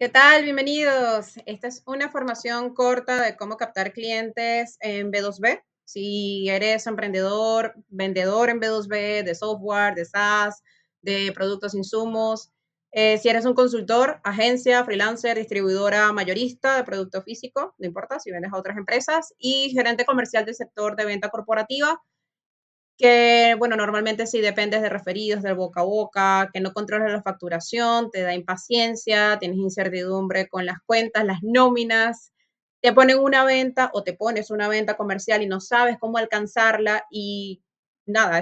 ¿Qué tal? Bienvenidos. Esta es una formación corta de cómo captar clientes en B2B. Si eres emprendedor, vendedor en B2B, de software, de SaaS, de productos, insumos. Si eres un consultor, agencia, freelancer, distribuidora, mayorista de producto físico, no importa si vendes a otras empresas, y gerente comercial del sector de venta corporativa, que, bueno, normalmente si dependes de referidos, del boca a boca, que no controlas la facturación, te da impaciencia, tienes incertidumbre con las cuentas, las nóminas, te ponen una venta o te pones una venta comercial y no sabes cómo alcanzarla y nada,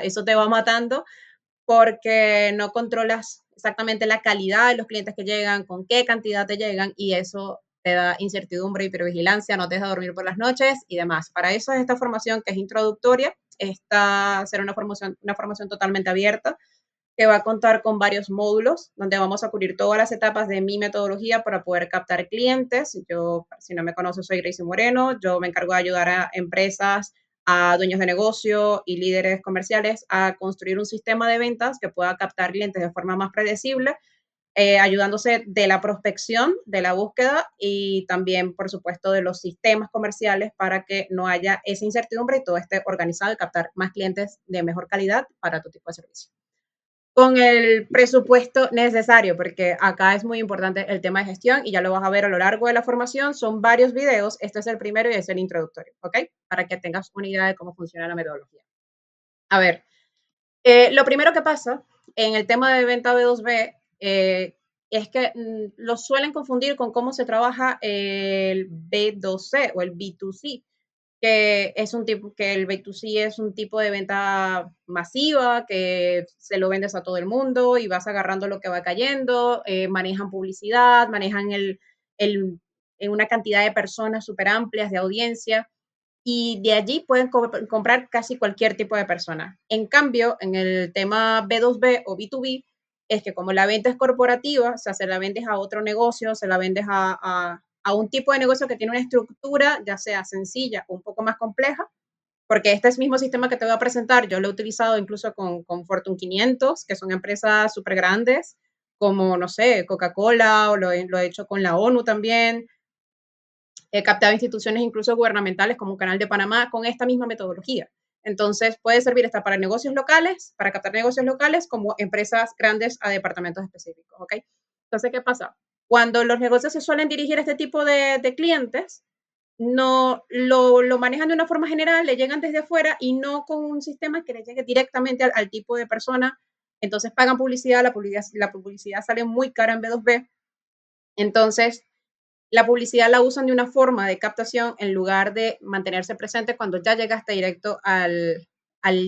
eso te va matando porque no controlas exactamente la calidad de los clientes que llegan, con qué cantidad te llegan y eso te da incertidumbre, hipervigilancia, no te deja dormir por las noches y demás. Para eso es esta formación que es introductoria, esta será una formación totalmente abierta que va a contar con varios módulos donde vamos a cubrir todas las etapas de mi metodología para poder captar clientes. Yo, si no me conoces, soy Gracie Moreno. Yo me encargo de ayudar a empresas, a dueños de negocio y líderes comerciales a construir un sistema de ventas que pueda captar clientes de forma más predecible, ayudándose de la prospección, de la búsqueda y también, por supuesto, de los sistemas comerciales para que no haya esa incertidumbre y todo esté organizado y captar más clientes de mejor calidad para tu tipo de servicio con el presupuesto necesario, porque acá es muy importante el tema de gestión y ya lo vas a ver a lo largo de la formación. Son varios videos. Este es el primero y es el introductorio, ¿ok? Para que tengas una idea de cómo funciona la metodología. A ver, lo primero que pasa en el tema de venta B2B es que lo suelen confundir con cómo se trabaja el B2C o el B2C, que es un tipo, que el B2C es un tipo de venta masiva, que se lo vendes a todo el mundo y vas agarrando lo que va cayendo, manejan publicidad, manejan en una cantidad de personas súper amplias de audiencia y de allí pueden comprar casi cualquier tipo de persona. En cambio, en el tema B2B o B2B, es que como la venta es corporativa, o sea, se la vendes a otro negocio, se la vendes a un tipo de negocio que tiene una estructura, ya sea sencilla o un poco más compleja, porque este mismo sistema que te voy a presentar, yo lo he utilizado incluso con Fortune 500, que son empresas súper grandes, como, no sé, Coca-Cola, o lo he hecho con la ONU también, he captado instituciones incluso gubernamentales como Canal de Panamá con esta misma metodología. Entonces, puede servir hasta para negocios locales, para captar negocios locales, como empresas grandes a departamentos específicos, ¿ok? Entonces, ¿qué pasa? Cuando los negocios se suelen dirigir a este tipo de clientes, no lo manejan de una forma general, le llegan desde afuera y no con un sistema que le llegue directamente al tipo de persona. Entonces pagan publicidad, la publicidad sale muy cara en B2B. Entonces, la publicidad la usan de una forma de captación en lugar de mantenerse presente cuando ya llegaste directo al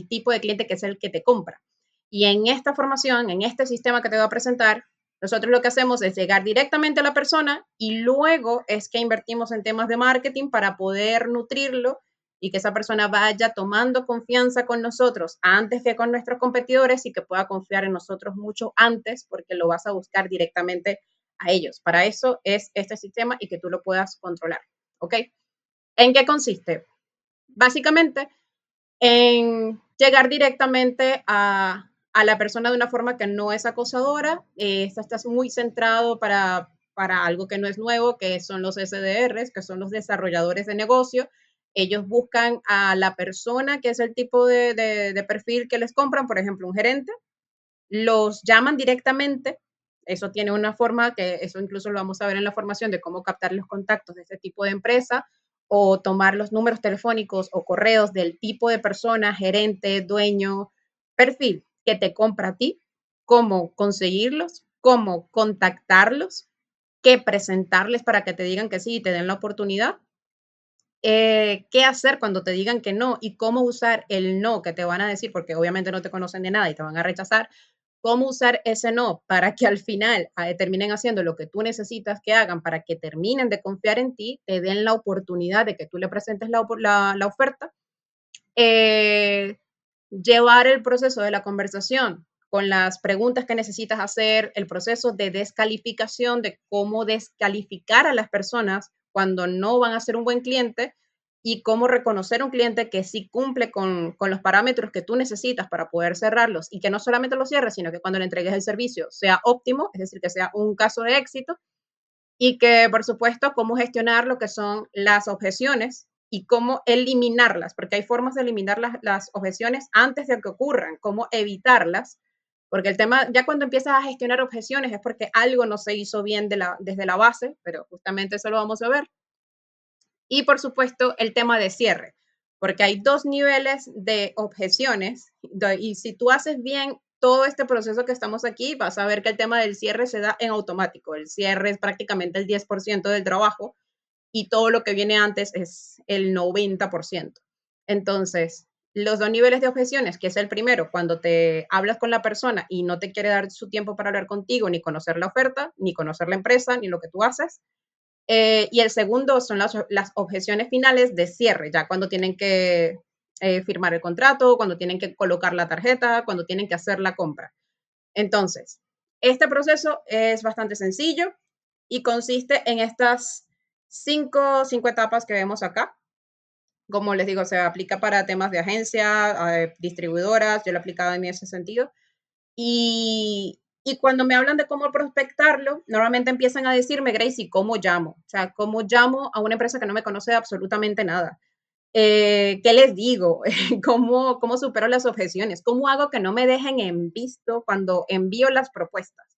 tipo de cliente que es el que te compra. Y en esta formación, en este sistema que te voy a presentar, nosotros lo que hacemos es llegar directamente a la persona y luego es que invertimos en temas de marketing para poder nutrirlo y que esa persona vaya tomando confianza con nosotros antes que con nuestros competidores y que pueda confiar en nosotros mucho antes porque lo vas a buscar directamente a ellos. Para eso es este sistema y que tú lo puedas controlar. ¿Ok? ¿En qué consiste? Básicamente en llegar directamente a la persona de una forma que no es acosadora. Esto está muy centrado para algo que no es nuevo, que son los SDRs, que son los desarrolladores de negocio. Ellos buscan a la persona que es el tipo de perfil que les compran, por ejemplo, un gerente, los llaman directamente. Eso tiene una forma que eso incluso lo vamos a ver en la formación de cómo captar los contactos de este tipo de empresa o tomar los números telefónicos o correos del tipo de persona, gerente, dueño, perfil que te compra a ti, cómo conseguirlos, cómo contactarlos, qué presentarles para que te digan que sí y te den la oportunidad, qué hacer cuando te digan que no y cómo usar el no que te van a decir, porque obviamente no te conocen de nada y te van a rechazar, cómo usar ese no para que al final terminen haciendo lo que tú necesitas que hagan para que terminen de confiar en ti, te den la oportunidad de que tú le presentes la oferta, eh, llevar el proceso de la conversación con las preguntas que necesitas hacer, el proceso de descalificación, de cómo descalificar a las personas cuando no van a ser un buen cliente y cómo reconocer un cliente que sí cumple con los parámetros que tú necesitas para poder cerrarlos y que no solamente los cierres, sino que cuando le entregues el servicio sea óptimo, es decir, que sea un caso de éxito y que, por supuesto, cómo gestionar lo que son las objeciones y cómo eliminarlas, porque hay formas de eliminar las objeciones antes de que ocurran, cómo evitarlas, porque el tema, ya cuando empiezas a gestionar objeciones es porque algo no se hizo bien desde la base, pero justamente eso lo vamos a ver. Y por supuesto, el tema de cierre, porque hay dos niveles de objeciones y si tú haces bien todo este proceso que estamos aquí, vas a ver que el tema del cierre se da en automático. El cierre es prácticamente el 10% del trabajo y todo lo que viene antes es el 90%. Entonces, los dos niveles de objeciones, que es el primero, cuando te hablas con la persona y no te quiere dar su tiempo para hablar contigo, ni conocer la oferta, ni conocer la empresa, ni lo que tú haces, y el segundo son las objeciones finales de cierre, ya cuando tienen que firmar el contrato, cuando tienen que colocar la tarjeta, cuando tienen que hacer la compra. Entonces, este proceso es bastante sencillo y consiste en estas cinco etapas que vemos acá. Como les digo, se aplica para temas de agencia, distribuidoras, yo lo he aplicado en ese sentido. Y cuando me hablan de cómo prospectarlo, normalmente empiezan a decirme, Gracie, ¿cómo llamo? O sea, ¿cómo llamo a una empresa que no me conoce de absolutamente nada? ¿Qué les digo? ¿Cómo supero las objeciones? ¿Cómo hago que no me dejen en visto cuando envío las propuestas?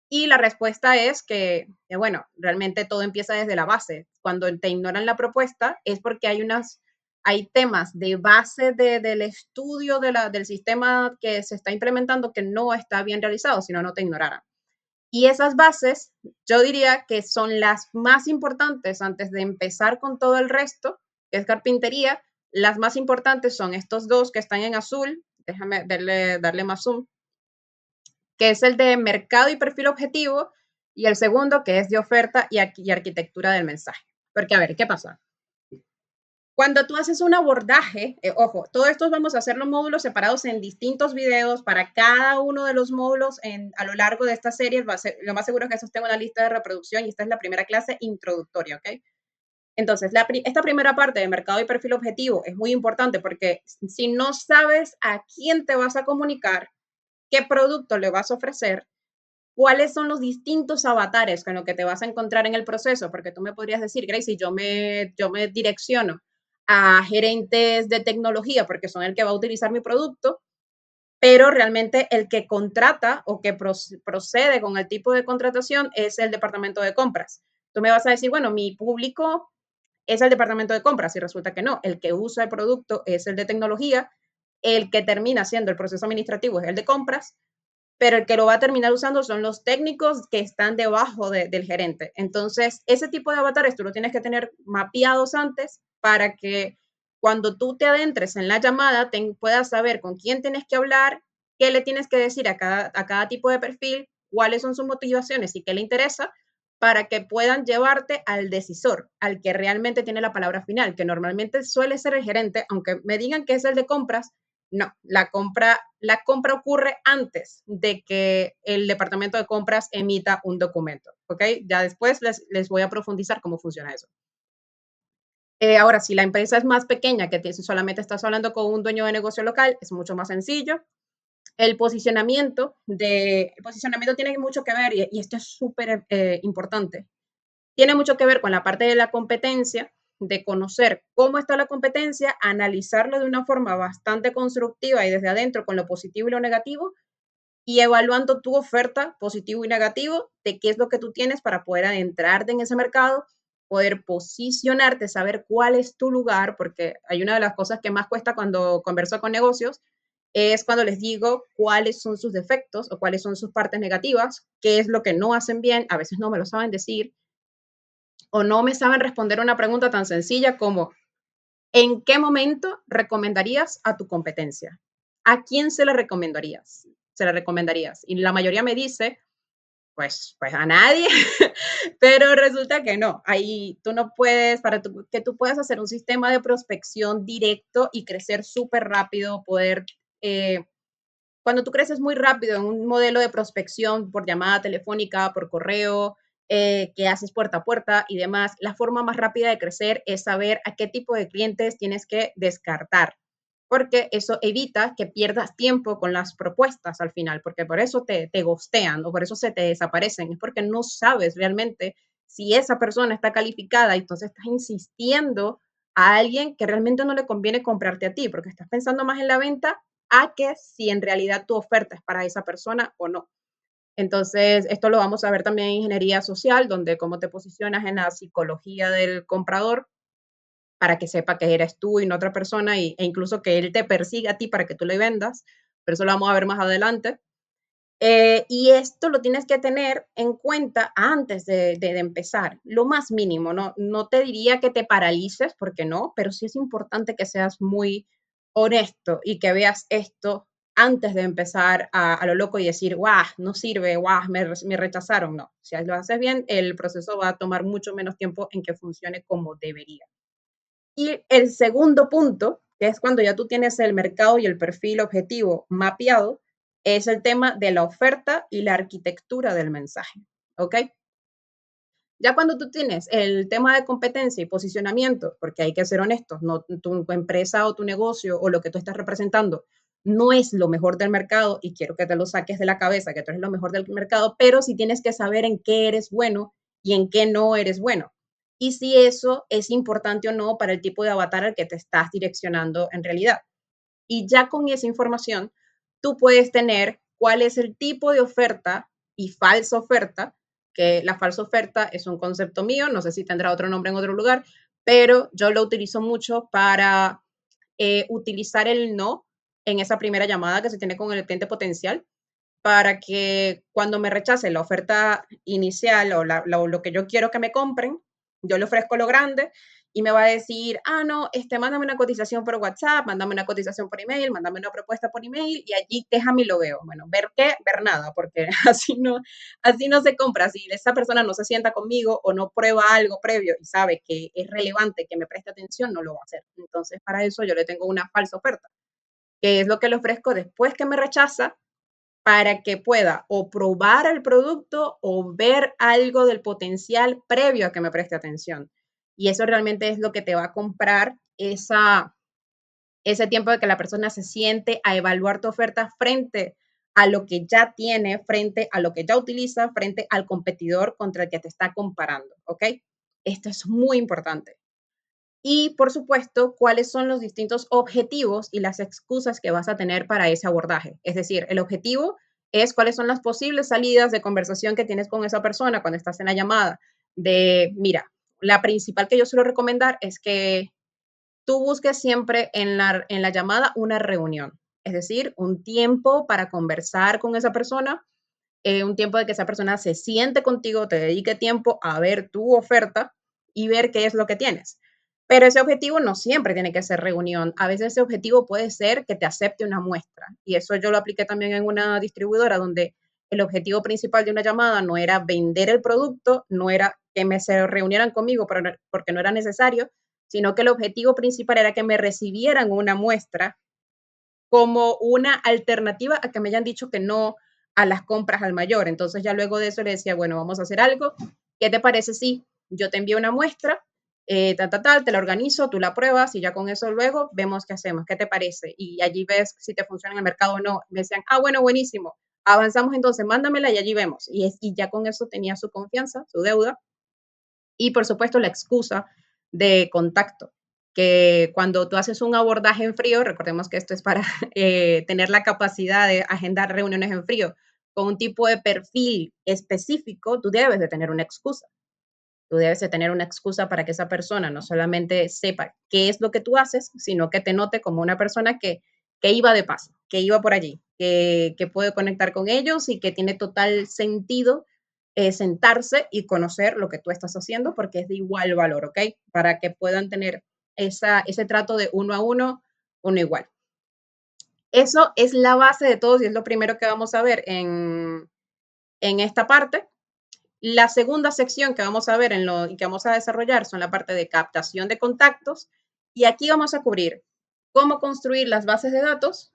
Y la respuesta es que, bueno, realmente todo empieza desde la base. Cuando te ignoran la propuesta es porque hay temas de base del estudio del sistema que se está implementando que no está bien realizado, si no, no te ignoraran. Y esas bases, yo diría que son las más importantes antes de empezar con todo el resto, que es carpintería. Las más importantes son estos dos que están en azul. Déjame darle más zoom, que es el de mercado y perfil objetivo, y el segundo, que es de oferta y arquitectura del mensaje. Porque, a ver, ¿qué pasa? Cuando tú haces un abordaje, ojo, todo esto vamos a hacer los módulos separados en distintos videos para cada uno de los módulos a lo largo de esta serie. Lo más seguro es que eso tengo una lista de reproducción y esta es la primera clase introductoria, ¿ok? Entonces, esta primera parte de mercado y perfil objetivo es muy importante porque si no sabes a quién te vas a comunicar, qué producto le vas a ofrecer, cuáles son los distintos avatares con los que te vas a encontrar en el proceso, porque tú me podrías decir, Gracie, yo me direcciono a gerentes de tecnología porque son el que va a utilizar mi producto, pero realmente el que contrata o que procede con el tipo de contratación es el departamento de compras. Tú me vas a decir, bueno, mi público es el departamento de compras y resulta que no, el que usa el producto es el de tecnología, el que termina siendo el proceso administrativo es el de compras, pero el que lo va a terminar usando son los técnicos que están debajo del gerente. Entonces, ese tipo de avatares tú lo tienes que tener mapeados antes para que cuando tú te adentres en la llamada puedas saber con quién tienes que hablar, qué le tienes que decir a cada tipo de perfil, cuáles son sus motivaciones y qué le interesa, para que puedan llevarte al decisor, al que realmente tiene la palabra final, que normalmente suele ser el gerente, aunque me digan que es el de compras, no, la compra ocurre antes de que el departamento de compras emita un documento, ¿ok? Ya después les voy a profundizar cómo funciona eso. Ahora, si la empresa es más pequeña, que si solamente estás hablando con un dueño de negocio local, es mucho más sencillo. El posicionamiento tiene mucho que ver, y esto es súper importante, tiene mucho que ver con la parte de la competencia, de conocer cómo está la competencia, analizarlo de una forma bastante constructiva y desde adentro con lo positivo y lo negativo, y evaluando tu oferta positivo y negativo de qué es lo que tú tienes para poder adentrarte en ese mercado, poder posicionarte, saber cuál es tu lugar, porque hay una de las cosas que más cuesta cuando converso con negocios, es cuando les digo cuáles son sus defectos o cuáles son sus partes negativas, qué es lo que no hacen bien, a veces no me lo saben decir, o no me saben responder una pregunta tan sencilla como, ¿en qué momento recomendarías a tu competencia? ¿A quién se la recomendarías? Se la recomendarías. Y la mayoría me dice, pues a nadie, pero resulta que no. Ahí tú no puedes, que tú puedas hacer un sistema de prospección directo y crecer súper rápido, cuando tú creces muy rápido en un modelo de prospección por llamada telefónica, por correo, que haces puerta a puerta y demás, la forma más rápida de crecer es saber a qué tipo de clientes tienes que descartar, porque eso evita que pierdas tiempo con las propuestas al final, porque por eso te ghostean o por eso se te desaparecen, es porque no sabes realmente si esa persona está calificada, entonces estás insistiendo a alguien que realmente no le conviene comprarte a ti, porque estás pensando más en la venta a que si en realidad tu oferta es para esa persona o no. Entonces, esto lo vamos a ver también en ingeniería social, donde cómo te posicionas en la psicología del comprador para que sepa que eres tú y no otra persona e incluso que él te persiga a ti para que tú le vendas, pero eso lo vamos a ver más adelante. Y esto lo tienes que tener en cuenta antes de empezar, lo más mínimo, ¿no? No te diría que te paralices, porque no, pero sí es importante que seas muy honesto y que veas esto antes de empezar a lo loco y decir, guau, no sirve, guau, me rechazaron. No, si lo haces bien, el proceso va a tomar mucho menos tiempo en que funcione como debería. Y el segundo punto, que es cuando ya tú tienes el mercado y el perfil objetivo mapeado, es el tema de la oferta y la arquitectura del mensaje. ¿Ok? Ya cuando tú tienes el tema de competencia y posicionamiento, porque hay que ser honestos, no, tu empresa o tu negocio o lo que tú estás representando no es lo mejor del mercado y quiero que te lo saques de la cabeza, que tú eres lo mejor del mercado, pero sí tienes que saber en qué eres bueno y en qué no eres bueno. Y si eso es importante o no para el tipo de avatar al que te estás direccionando en realidad. Y ya con esa información, tú puedes tener cuál es el tipo de oferta y falsa oferta, que la falsa oferta es un concepto mío, no sé si tendrá otro nombre en otro lugar, pero yo lo utilizo mucho para utilizar el no en esa primera llamada que se tiene con el cliente potencial para que cuando me rechace la oferta inicial o lo que yo quiero que me compren, yo le ofrezco lo grande y me va a decir, ah, no, mándame una cotización por WhatsApp, mándame una cotización por email, mándame una propuesta por email y allí déjame y lo veo. Bueno, ver qué, ver nada, porque así no se compra. Si esa persona no se sienta conmigo o no prueba algo previo y sabe que es relevante que me preste atención, no lo va a hacer. Entonces, para eso yo le tengo una falsa oferta, que es lo que le ofrezco después que me rechaza para que pueda o probar el producto o ver algo del potencial previo a que me preste atención. Y eso realmente es lo que te va a comprar ese tiempo de que la persona se siente a evaluar tu oferta frente a lo que ya tiene, frente a lo que ya utiliza, frente al competidor contra el que te está comparando, ¿ok? Esto es muy importante. Y, por supuesto, cuáles son los distintos objetivos y las excusas que vas a tener para ese abordaje. Es decir, el objetivo es cuáles son las posibles salidas de conversación que tienes con esa persona cuando estás en la llamada. Mira, la principal que yo suelo recomendar es que tú busques siempre en la llamada una reunión, es decir, un tiempo para conversar con esa persona, un tiempo de que esa persona se siente contigo, te dedique tiempo a ver tu oferta y ver qué es lo que tienes. Pero ese objetivo no siempre tiene que ser reunión. A veces ese objetivo puede ser que te acepte una muestra. Y eso yo lo apliqué también en una distribuidora donde el objetivo principal de una llamada no era vender el producto, no era que se reunieran conmigo porque no era necesario, sino que el objetivo principal era que me recibieran una muestra como una alternativa a que me hayan dicho que no a las compras al mayor. Entonces ya luego de eso le decía, bueno, vamos a hacer algo. ¿Qué te parece si yo te envío una muestra, te la organizo, tú la pruebas y ya con eso luego vemos qué hacemos, qué te parece? Y allí ves si te funciona en el mercado o no. Me decían, ah, bueno, buenísimo. Avanzamos entonces, mándamela y allí vemos. Y ya con eso tenía su confianza, su deuda y por supuesto la excusa de contacto, que cuando tú haces un abordaje en frío, recordemos que esto es para tener la capacidad de agendar reuniones en frío con un tipo de perfil específico, tú debes de tener una excusa. Tú debes de tener una excusa para que esa persona no solamente sepa qué es lo que tú haces, sino que te note como una persona que iba de paso, que iba por allí, que puede conectar con ellos y que tiene total sentido sentarse y conocer lo que tú estás haciendo porque es de igual valor, ¿ok? Para que puedan tener ese trato de uno a uno igual. Eso es la base de todos y es lo primero que vamos a ver en esta parte. La segunda sección que vamos a ver y que vamos a desarrollar son la parte de captación de contactos. Y aquí vamos a cubrir cómo construir las bases de datos,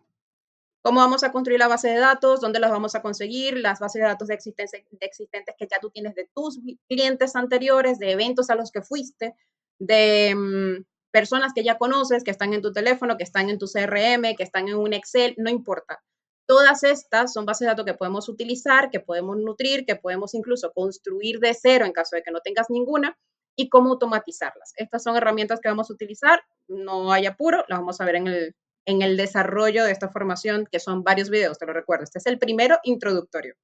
cómo vamos a construir la base de datos, dónde las vamos a conseguir, las bases de datos existentes que ya tú tienes de tus clientes anteriores, de eventos a los que fuiste, de personas que ya conoces, que están en tu teléfono, que están en tu CRM, que están en un Excel, no importa. Todas estas son bases de datos que podemos utilizar, que podemos nutrir, que podemos incluso construir de cero en caso de que no tengas ninguna, y cómo automatizarlas. Estas son herramientas que vamos a utilizar, no hay apuro, las vamos a ver en el desarrollo de esta formación, que son varios videos, te lo recuerdo. Este es el primero introductorio.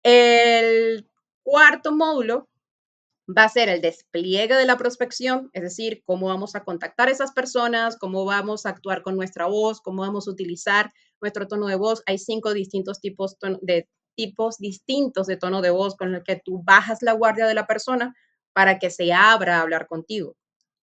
El cuarto módulo va a ser el despliegue de la prospección, es decir, cómo vamos a contactar a esas personas, cómo vamos a actuar con nuestra voz, cómo vamos a utilizar nuestro tono de voz. Hay 5 distintos tipos distintos de tono de voz con el que tú bajas la guardia de la persona para que se abra a hablar contigo.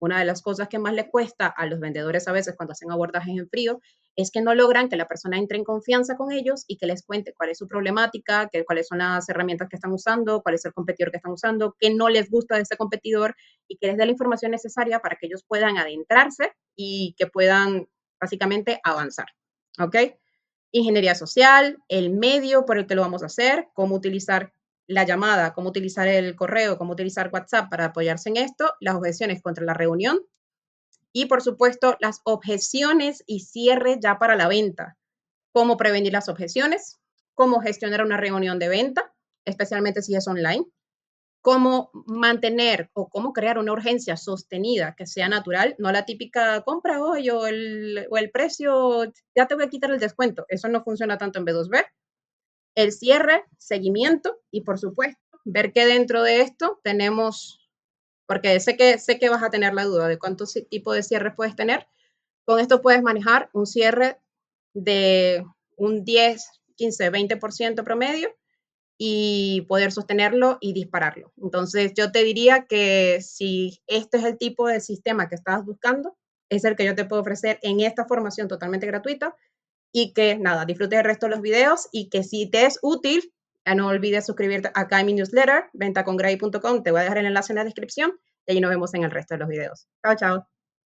Una de las cosas que más le cuesta a los vendedores a veces cuando hacen abordajes en frío es que no logran que la persona entre en confianza con ellos y que les cuente cuál es su problemática, cuáles son las herramientas que están usando, cuál es el competidor que están usando, qué no les gusta de ese competidor y que les dé la información necesaria para que ellos puedan adentrarse y que puedan básicamente avanzar. ¿Ok? Ingeniería social, el medio por el que lo vamos a hacer, cómo utilizar la llamada, cómo utilizar el correo, cómo utilizar WhatsApp para apoyarse en esto, las objeciones contra la reunión y, por supuesto, las objeciones y cierre ya para la venta. Cómo prevenir las objeciones, cómo gestionar una reunión de venta, especialmente si es online, cómo mantener o cómo crear una urgencia sostenida que sea natural, no la típica compra hoy o el precio, ya te voy a quitar el descuento. Eso no funciona tanto en B2B. El cierre, seguimiento y, por supuesto, ver que dentro de esto tenemos, porque sé que vas a tener la duda de cuántos tipos de cierres puedes tener. Con esto puedes manejar un cierre de un 10, 15, 20% promedio y poder sostenerlo y dispararlo. Entonces, yo te diría que si este es el tipo de sistema que estás buscando, es el que yo te puedo ofrecer en esta formación totalmente gratuita y que nada, disfrutes el resto de los videos y que si te es útil, no olvides suscribirte acá en mi newsletter, ventacongray.com, te voy a dejar el enlace en la descripción y ahí nos vemos en el resto de los videos. Chao, chao.